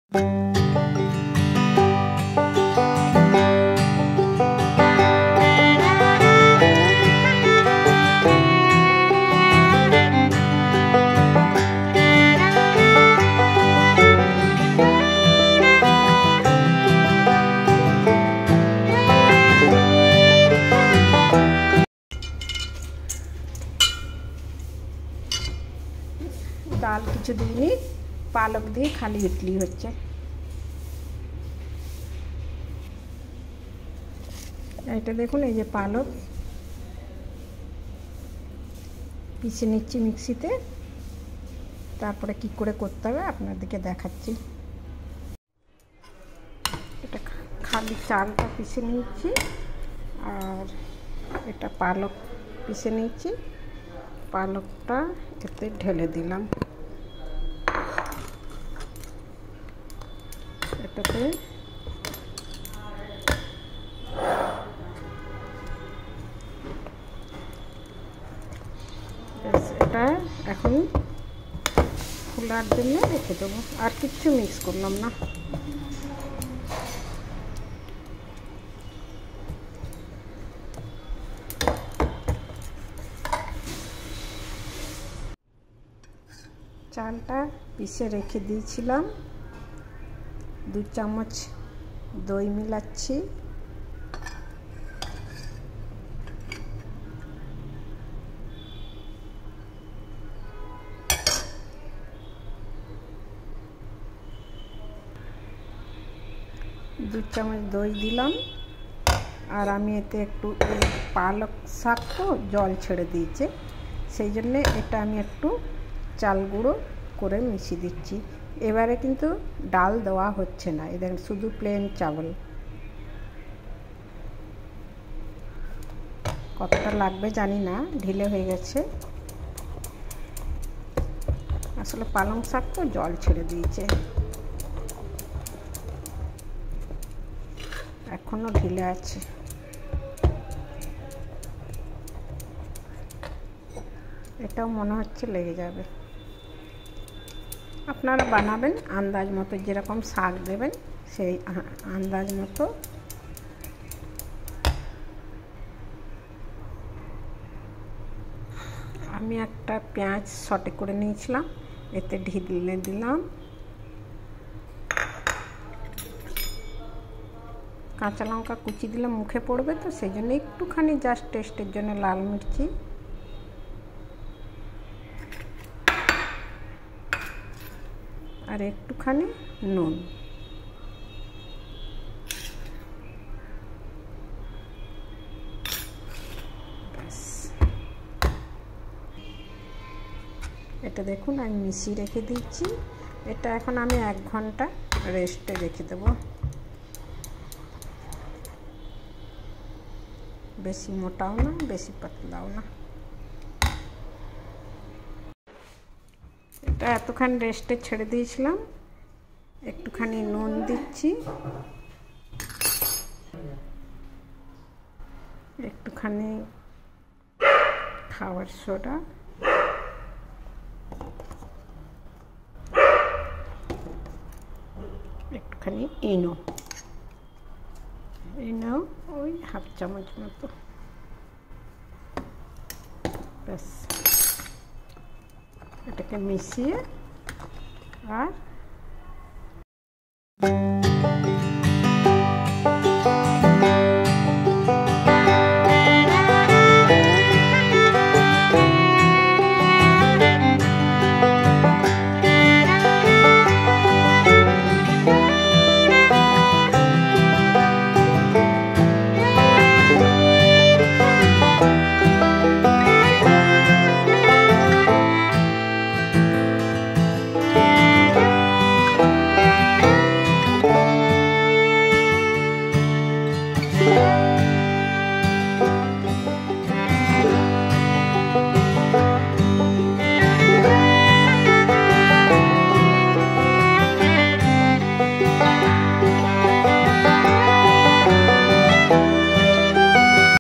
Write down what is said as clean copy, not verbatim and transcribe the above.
ডাল কিছু দিইনি, পালক দিয়ে খালি ইডলি হচ্ছে। এটা দেখুন, এই যে পালক পিষে নিচ্ছি মিক্সিতে, তারপরে কি করে করতে হবে আপনাদেরকে দেখাচ্ছি। এটা খালি চালটা পিষে নিচ্ছি, আর এটা পালক পিষে নিচ্ছি। পালকটা এতে ঢেলে দিলাম। এটাতে এটা এখন ফোলার জন্য রেখে দেবো, আর কিচ্ছু মিক্স করলাম না। চালটা পিষে রেখে দিয়েছিলাম, 2 চামচ দই মিলাচ্ছি, দু চামচ দই দিলাম। আর আমি এতে একটু পালক শাক তো জল ছেড়ে দিয়েছে, সেই জন্যে এটা আমি একটু চাল গুঁড়ো করে মিশিয়ে দিচ্ছি। এবারে কিন্তু ডাল দেওয়া হচ্ছে না, এদের শুধু প্লেন চাवल। কতটা লাগবে জানি না, ঢিলে হয়ে গেছে। আসলে পালং শাক তো জল ছেড়ে দিয়েছে, এখনো ঢিলে আছে। এটাও মনে হচ্ছে লেগে যাবে। আপনারা বানাবেন আন্দাজ মতো, যেরকম শাক দেবেন সেই আন্দাজ মতো। আমি একটা পেঁয়াজ সটে করে নিয়েছিলাম, এতে ঢেলে দিলাম। কাঁচা লঙ্কা কুচি দিলে মুখে পড়বে, তো সেই জন্য একটুখানি জাস্ট টেস্টের জন্য লাল মির্চি, আর একটুখানি নুন। এটা দেখুন আমি মিশিয়ে রেখে দিচ্ছি। এটা এখন আমি 1 ঘন্টা রেস্টে রেখে দেব। বেশি মোটাও না, বেশি পাতলাও না। এটা এতক্ষণ রেস্টে ছেড়ে দিয়েছিলাম, একটুখানি নুন দিচ্ছি, একটুখানি খাবার সোডা, একটুখানি ইনো ওই 1/2 চামচ মতো, ব্যাস। এটাকে মিশিয়ে আর